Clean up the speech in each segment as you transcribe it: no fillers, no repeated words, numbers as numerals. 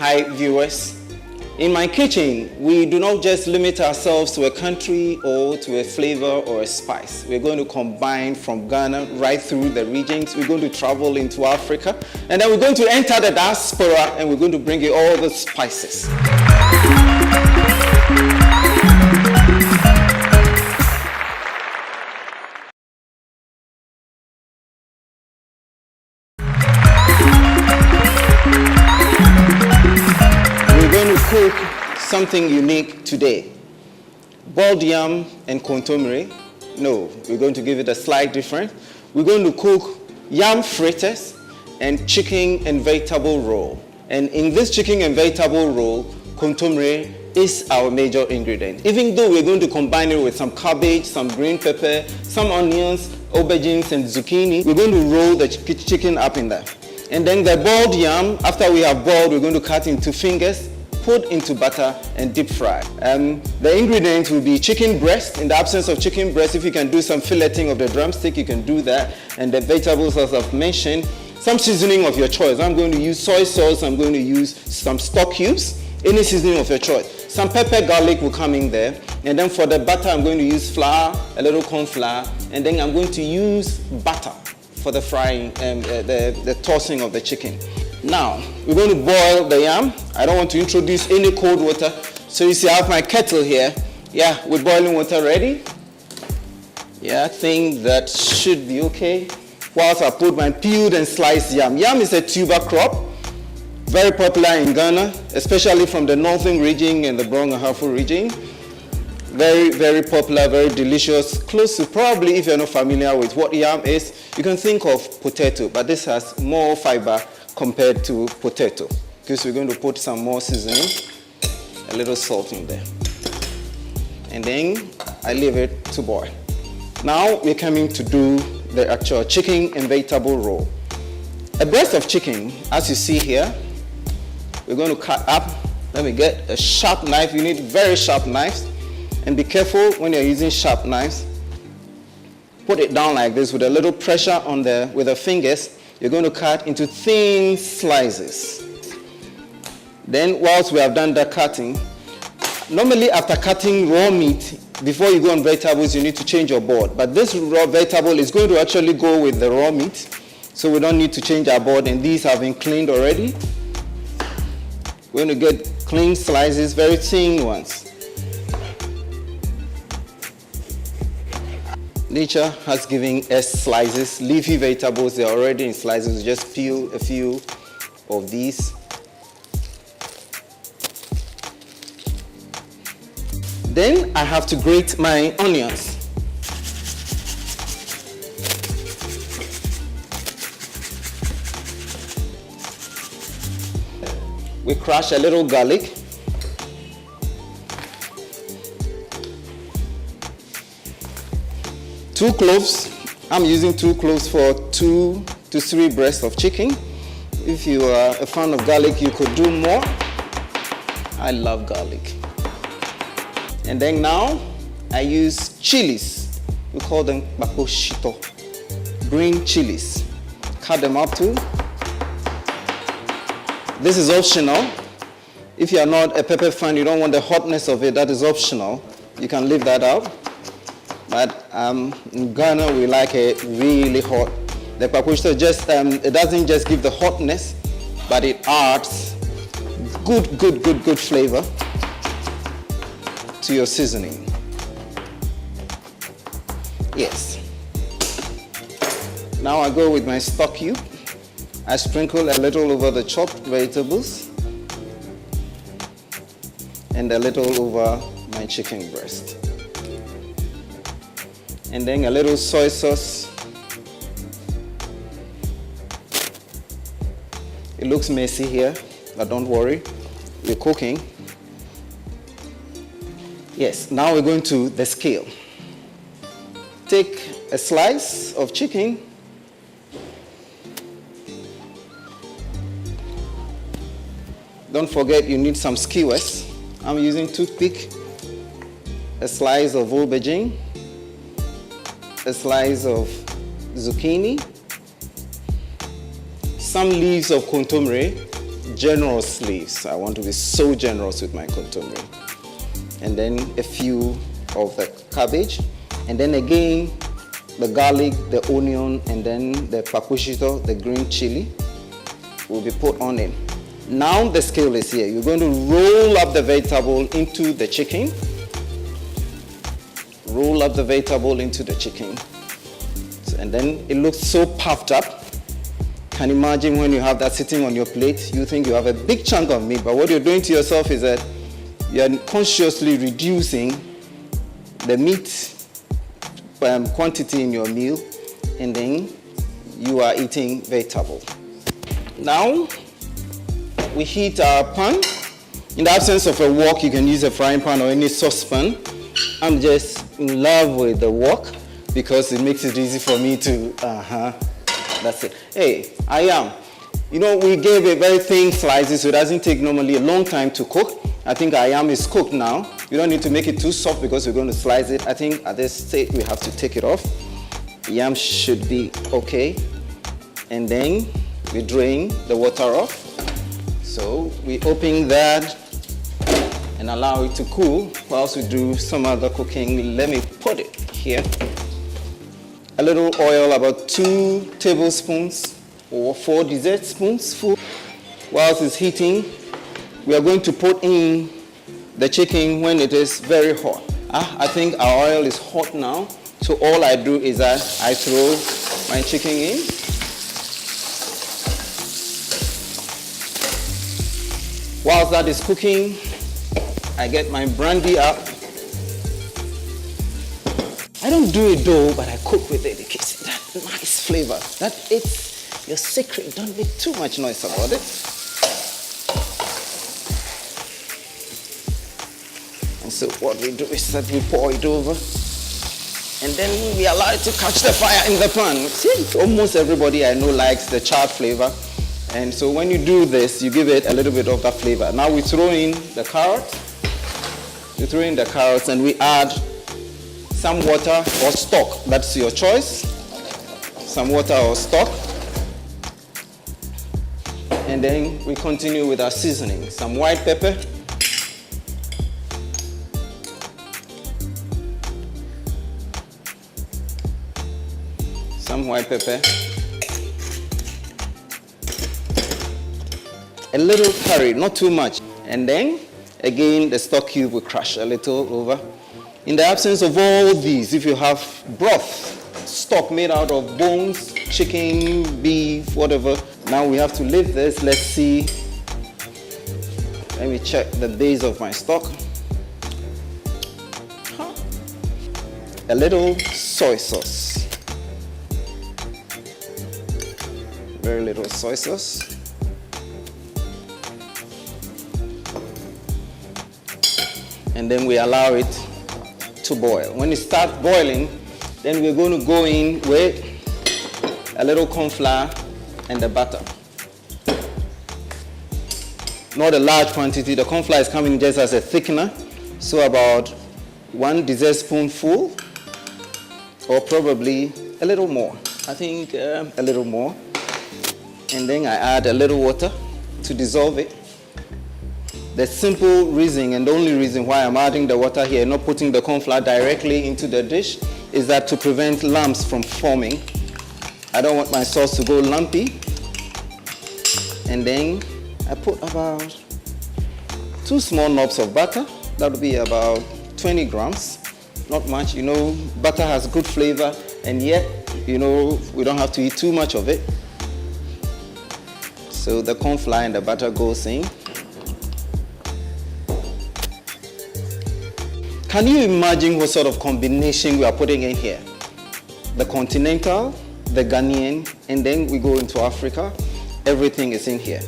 Hi viewers. In my kitchen, we do not just limit ourselves to a country or to a flavor or a spice. We're going to combine from Ghana right through the regions. We're going to travel into Africa, and then we're going to enter the diaspora, and we're going to bring you all the spices. Cook something unique today. Boiled yam and kontomire. No, we're going to give it a slight difference. We're going to cook yam fritters and chicken and vegetable roll. And in this chicken and vegetable roll, kontomire is our major ingredient. Even though we're going to combine it with some cabbage, some green pepper, some onions, aubergines and zucchini, we're going to roll the chicken up in there. And then the boiled yam, after we have boiled, we're going to cut into fingers, put into butter and deep fry. The ingredients will be chicken breast. In the absence of chicken breast, if you can do some filleting of the drumstick, you can do that. And the vegetables, as I've mentioned, some seasoning of your choice. I'm going to use soy sauce. I'm going to use some stock cubes. Any seasoning of your choice. Some pepper, garlic will come in there. And then for the butter, I'm going to use flour, a little corn flour, and then I'm going to use butter for the frying and the tossing of the chicken. Now, we're going to boil the yam. I don't want to introduce any cold water. So you see I have my kettle here. Yeah, with boiling water ready. Yeah, I think that should be okay. Whilst I put my peeled and sliced yam. Yam is a tuber crop. Very popular in Ghana, especially from the northern region and the Brong Ahafo region. Very, very popular, very delicious. Close to probably, if you're not familiar with what yam is, you can think of potato, but this has more fiber compared to potato, because we're going to put some more seasoning, a little salt in there. And then I leave it to boil. Now we're coming to do the actual chicken and vegetable roll. A breast of chicken, as you see here, we're going to cut up. Let me get a sharp knife. You need very sharp knives. And be careful when you're using sharp knives. Put it down like this with a little pressure on with the fingers. You're going to cut into thin slices. Then whilst we have done the cutting, normally after cutting raw meat, before you go on vegetables, you need to change your board. But this raw vegetable is going to actually go with the raw meat, so we don't need to change our board, and these have been cleaned already. We're going to get clean slices, very thin ones. Nature has given us slices, leafy vegetables, they're already in slices. Just peel a few of these. Then I have to grate my onions. We crush a little garlic. Two cloves. I'm using 2 cloves for 2 to 3 breasts of chicken. If you are a fan of garlic, you could do more. I love garlic. And then now, I use chilies. We call them bakoshito. Green chilies. Cut them up too. This is optional. If you are not a pepper fan, you don't want the hotness of it, that is optional. You can leave that out. But in Ghana, we like it really hot. The bakoshito just, it doesn't just give the hotness, but it adds good flavor to your seasoning. Yes. Now I go with my stock cube. I sprinkle a little over the chopped vegetables and a little over my chicken breast. And then a little soy sauce. It looks messy here, but don't worry, we're cooking. Yes, now we're going to the scale. Take a slice of chicken. Don't forget you need some skewers. I'm using toothpick. A slice of aubergine. A slice of zucchini, some leaves of kontomire, generously. So I want to be so generous with my contomere. And then a few of the cabbage. And then again, the garlic, the onion, and then the papushito, the green chili, will be put on it. Now the skill is here. You're going to roll up the vegetable into the chicken. Roll up the vegetable into the chicken. And then it looks so puffed up. Can you imagine when you have that sitting on your plate, you think you have a big chunk of meat, but what you're doing to yourself is that you're consciously reducing the meat quantity in your meal, and then you are eating vegetable. Now, we heat our pan. In the absence of a wok, you can use a frying pan or any saucepan. I'm just in love with the wok because it makes it easy for me to, that's it. Hey, I am. You know, we gave it very thin slices, so it doesn't take normally a long time to cook. I think our yam is cooked now. You don't need to make it too soft because we're going to slice it. I think at this stage we have to take it off. Yam should be okay. And then we drain the water off. So we open that and allow it to cool whilst we do some other cooking. Let me put it here. A little oil, about 2 tablespoons or 4 dessert spoons full. Whilst it's heating, we are going to put in the chicken when it is very hot. I think our oil is hot now, so all I do is that I throw my chicken in. Whilst that is cooking, I get my brandy up. I don't do it though, but I cook with it. It gives it that nice flavor. It's your secret. Don't make too much noise about it. And so what we do is that we pour it over, and then we allow it to catch the fire in the pan. See, almost everybody I know likes the charred flavor. And so when you do this, you give it a little bit of that flavor. Now we throw in the carrots. We throw in the carrots and we add some water or stock. That's your choice. Some water or stock. And then we continue with our seasoning. Some white pepper. Some white pepper. A little curry, not too much. And then, again, the stock cube will crush a little over. In the absence of all these, if you have broth, stock made out of bones, chicken, beef, whatever, now we have to leave this. Let's see. Let me check the base of my stock. A little soy sauce. Very little soy sauce. And then we allow it to boil. When it starts boiling, then we're going to go in with a little corn flour and the butter. Not a large quantity. The corn flour is coming just as a thickener. So about 1 dessert spoonful, or probably a little more. I think a little more. And then I add a little water to dissolve it. The simple reason and the only reason why I'm adding the water here, not putting the corn flour directly into the dish, is that to prevent lumps from forming. I don't want my sauce to go lumpy. And then I put about 2 small knobs of butter. That would be about 20 grams. Not much, you know, butter has good flavor, and yet, you know, we don't have to eat too much of it. So the corn flour and the butter goes in. Can you imagine what sort of combination we are putting in here? The continental, the Ghanaian, and then we go into Africa. Everything is in here.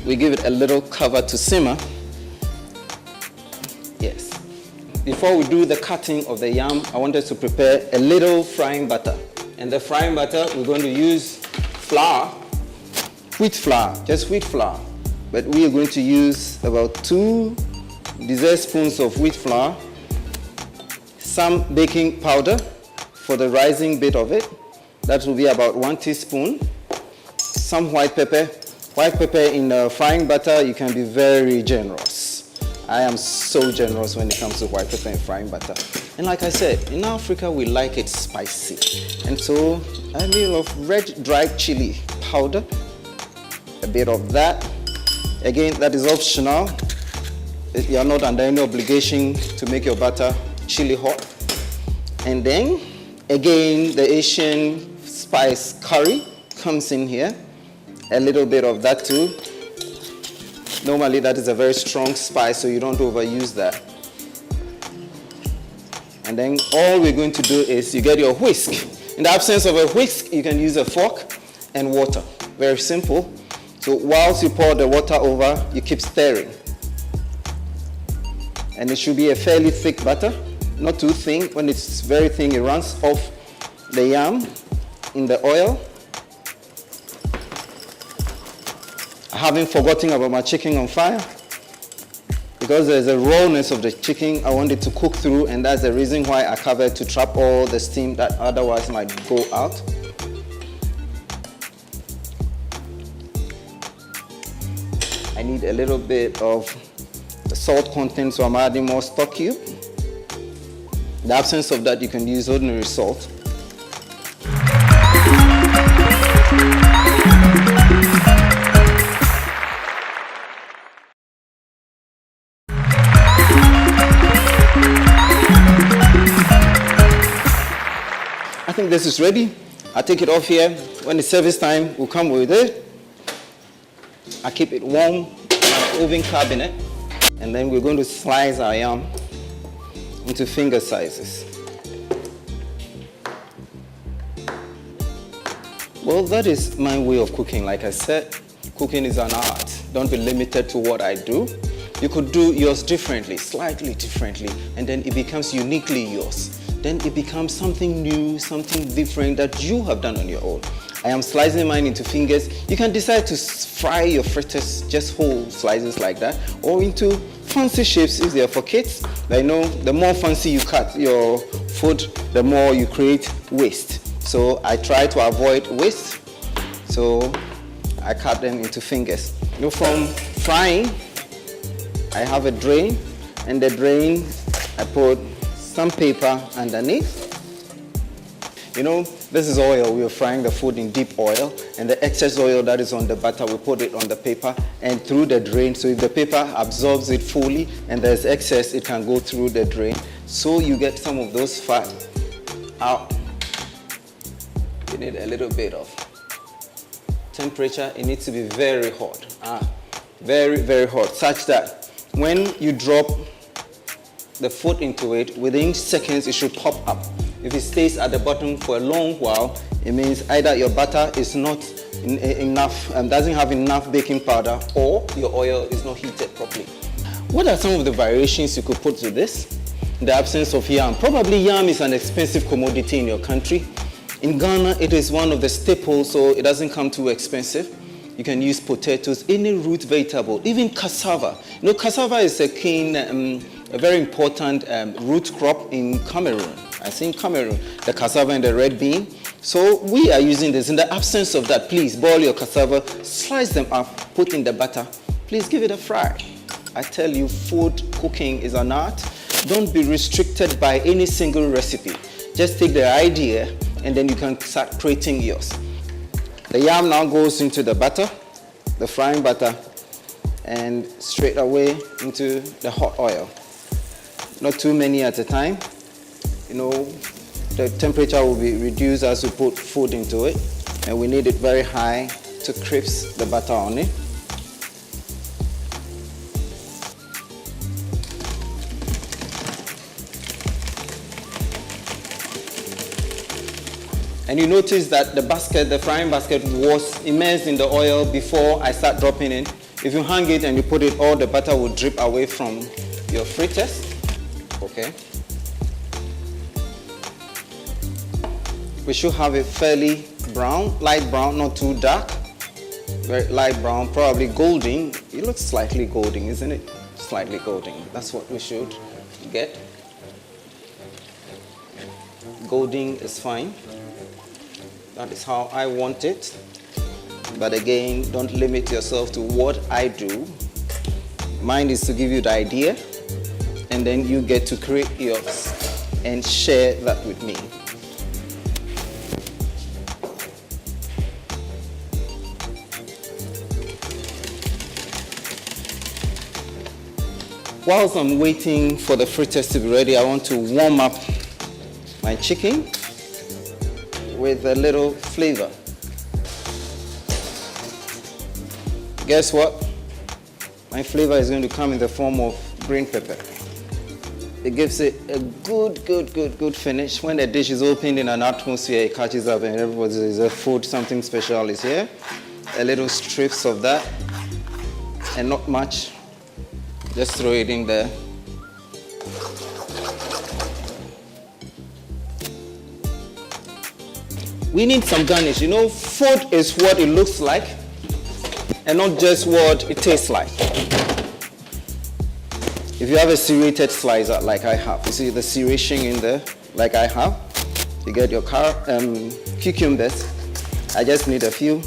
We give it a little cover to simmer. Yes. Before we do the cutting of the yam, I wanted to prepare a little frying butter. And the frying butter, we're going to use flour, wheat flour, just wheat flour. But we are going to use about 2 dessert spoons of wheat flour, some baking powder for the rising bit of it. That will be about 1 teaspoon, some white pepper, White pepper in frying butter, you can be very generous. I am so generous when it comes to white pepper in frying butter. And like I said, in Africa, we like it spicy. And so a meal of red dried chili powder, a bit of that. Again, that is optional. You are not under any obligation to make your butter chili hot. And then, again, the Asian spice curry comes in here. A little bit of that too. Normally that is a very strong spice, so you don't overuse that. And then all we're going to do is you get your whisk. In the absence of a whisk, you can use a fork and water. Very simple. So whilst you pour the water over, you keep stirring. And it should be a fairly thick butter, not too thin. When it's very thin, it runs off the yam in the oil. I haven't forgotten about my chicken on fire. Because there's a rawness of the chicken, I want it to cook through, and that's the reason why I covered, to trap all the steam that otherwise might go out. I need a little bit of the salt content, so I'm adding more stock cube. In the absence of that, you can use ordinary salt. I think this is ready. I take it off here. When it's service time, we'll come with it. I keep it warm in my oven cabinet. And then we're going to slice our yam into finger sizes. Well, that is my way of cooking. Like I said, cooking is an art. Don't be limited to what I do. You could do yours differently, slightly differently, and then it becomes uniquely yours. Then it becomes something new, something different that you have done on your own. I am slicing mine into fingers. You can decide to fry your fritters, just whole slices like that, or into fancy shapes if they are for kids. I know the more fancy you cut your food, the more you create waste. So I try to avoid waste, so I cut them into fingers. You know, from frying, I have a drain, and the drain, I put some paper underneath. You know, this is oil. We are frying the food in deep oil, and the excess oil that is on the butter, we put it on the paper and through the drain. So if the paper absorbs it fully and there's excess, it can go through the drain. So you get some of those fat out. You need a little bit of temperature. It needs to be very hot. Very, very hot, such that when you drop the food into it, within seconds it should pop up. If it stays at the bottom for a long while, it means either your butter is not enough, doesn't have enough baking powder, or your oil is not heated properly. What are some of the variations you could put to this? In the absence of yam. Probably yam is an expensive commodity in your country. In Ghana, it is one of the staples, so it doesn't come too expensive. You can use potatoes, any root vegetable, even cassava. You know, cassava is a keen, a very important root crop in Cameroon. I think Cameroon, the cassava and the red bean. So we are using this. In the absence of that, please boil your cassava, slice them up, put in the butter. Please give it a fry. I tell you, food cooking is an art. Don't be restricted by any single recipe. Just take the idea and then you can start creating yours. The yam now goes into the butter, the frying butter, and straight away into the hot oil. Not too many at a time. You know, the temperature will be reduced as we put food into it, and we need it very high to crisp the butter on it. And you notice that the basket, the frying basket, was immersed in the oil before I start dropping in. If you hang it and you put it, all the butter will drip away from your fritters. Okay. We should have it fairly brown, light brown, not too dark. Very light brown, probably golden. It looks slightly golden, isn't it? Slightly golden. That's what we should get. Golden is fine. That is how I want it. But again, don't limit yourself to what I do. Mine is to give you the idea, and then you get to create yours and share that with me. Whilst I'm waiting for the fritters to be ready, I want to warm up my chicken with a little flavor. Guess what? My flavor is going to come in the form of green pepper. It gives it a good finish. When the dish is opened in an atmosphere, it catches up and everybody says, a food, something special is here. A little strips of that, and not much. Just throw it in there. We need some garnish. You know, food is what it looks like and not just what it tastes like. If you have a serrated slicer like I have, you see the serration in there like I have, you get your cucumbers. I just need a few,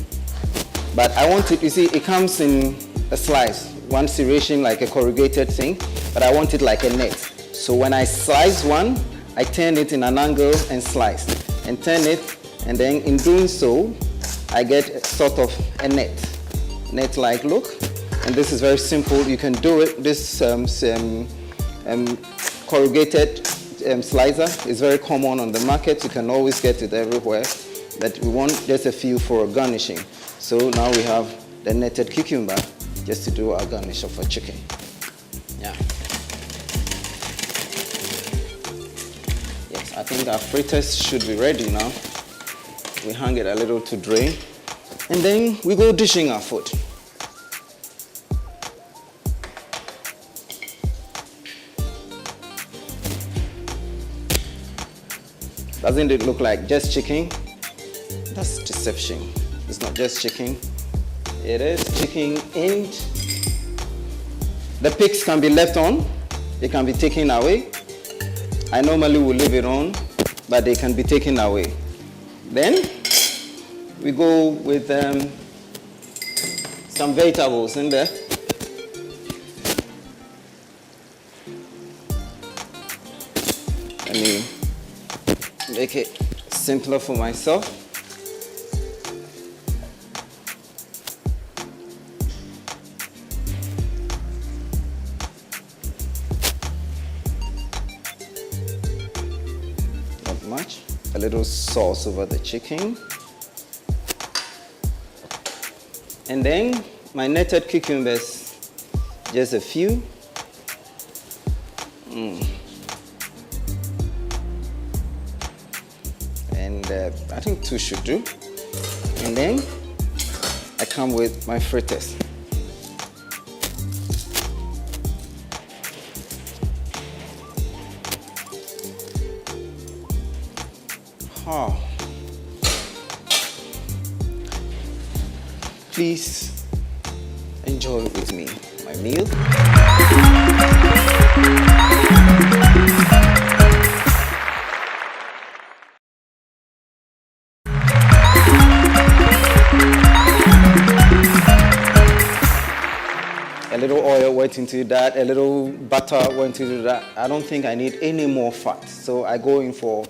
but I want it, you see, it comes in a slice, one serration like a corrugated thing, but I want it like a net. So when I slice one, I turn it in an angle and slice, and turn it, and then in doing so, I get sort of a net-like look. And this is very simple. You can do it. This corrugated slicer is very common on the market. You can always get it everywhere. But we want just a few for garnishing. So now we have the netted cucumber just to do our garnish of our chicken. Yeah. Yes, I think our fritters should be ready now. We hang it a little to drain. And then we go dishing our food. Doesn't it look like just chicken? That's deception. It's not just chicken. It is chicken, and the pigs can be left on. They can be taken away. I normally will leave it on, but they can be taken away. Then we go with some vegetables in there. Let me make it simpler for myself. Not much. A little sauce over the chicken. And then my netted cucumbers, just a few. And I think 2 should do. And then I come with my fritters. Oh. Please enjoy with me my meal. A little oil went into that, a little butter went into that. I don't think I need any more fat, so I go in for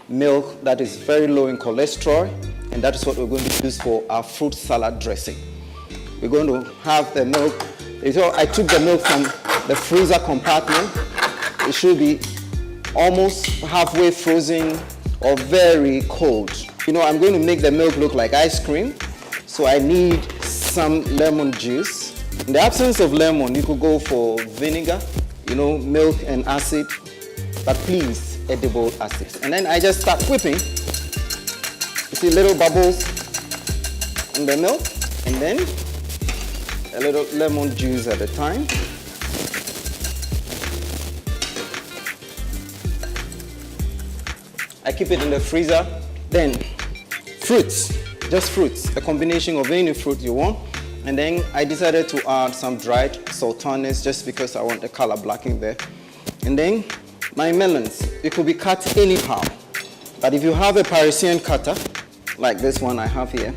milk that is very low in cholesterol, and that is what we're going to use for our fruit salad dressing. We're going to have the milk. So I took the milk from the freezer compartment. It should be almost halfway frozen or very cold. You know, I'm going to make the milk look like ice cream, so I need some lemon juice. In the absence of lemon, you could go for vinegar, you know, milk and acid, but please, edible acids. And then I just start whipping. You see little bubbles in the milk, and then a little lemon juice at a time. I keep it in the freezer. Then fruits, just fruits, a combination of any fruit you want. And then I decided to add some dried sultanas just because I want the color black in there. And then my melons, it could be cut anyhow. But if you have a Parisian cutter, like this one I have here,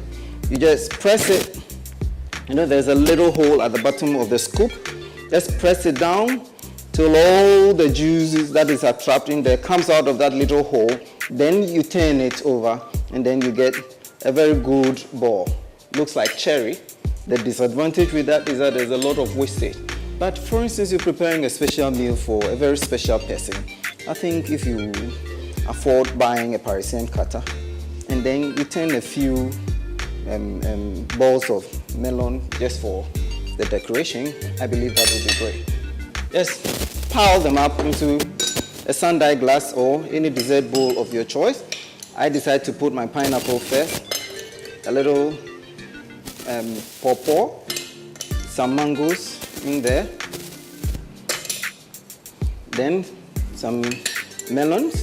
You just press it. You know, there's a little hole at the bottom of the scoop. Just press it down till all the juices that is trapped in there comes out of that little hole. Then you turn it over and then you get a very good ball. Looks like cherry. The disadvantage with that is that there's a lot of wastage. But for instance, you're preparing a special meal for a very special person. I think if you afford buying a Parisian cutter and then you turn a few balls of melon just for the decoration, I believe that would be great. Just pile them up into a sundae glass or any dessert bowl of your choice. I decided to put my pineapple first, a little pawpaw, some mangoes in there, then some melons.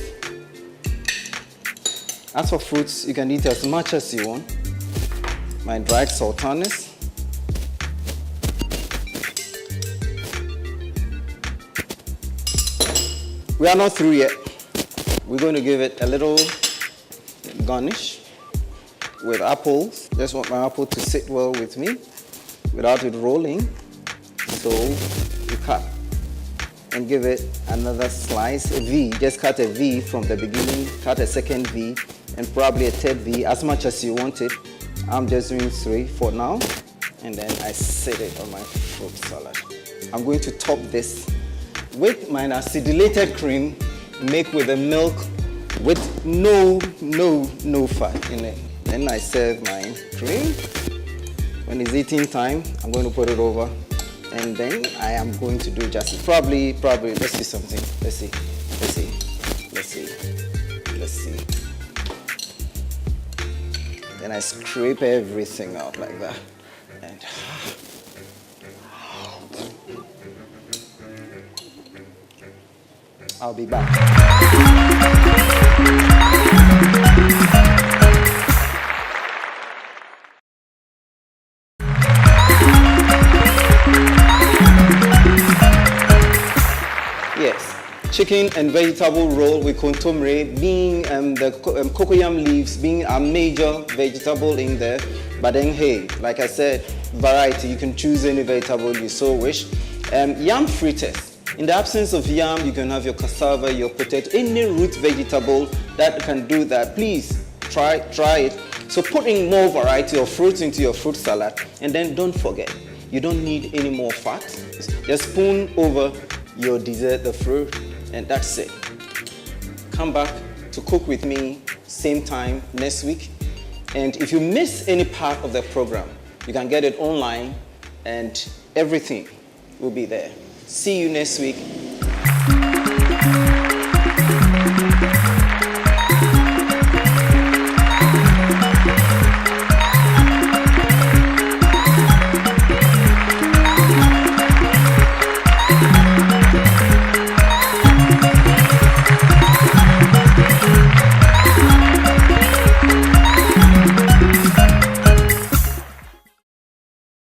As for fruits, you can eat as much as you want. My dried sultanas. We are not through yet. We're going to give it a little garnish with apples. Just want my apple to sit well with me without it rolling. So you cut and give it another slice, a V. Just cut a V from the beginning, cut a second V, and probably a third V, as much as you want it. I'm just doing 3 for now, and then I set it on my fruit salad. I'm going to top this with my acidulated cream, made with the milk with no fat in it. Then I serve my cream. When it's eating time, I'm going to put it over, and then I am going to do justice. Probably, let's see something. Let's see. Then I scrape everything out like that. And I'll be back. Yes, chicken and vegetable roll with contomere, being the cocoyam leaves being a major vegetable in there. But then, hey, like I said, variety. You can choose any vegetable you so wish. Yam fritters. In the absence of yam, you can have your cassava, your potato, any root vegetable that can do that. Please try it. So putting more variety of fruits into your fruit salad, and then don't forget, you don't need any more fat. Just spoon over your dessert, the fruit, and that's it. Come back to cook with me same time next week. And if you miss any part of the program, you can get it online and everything will be there. See you next week.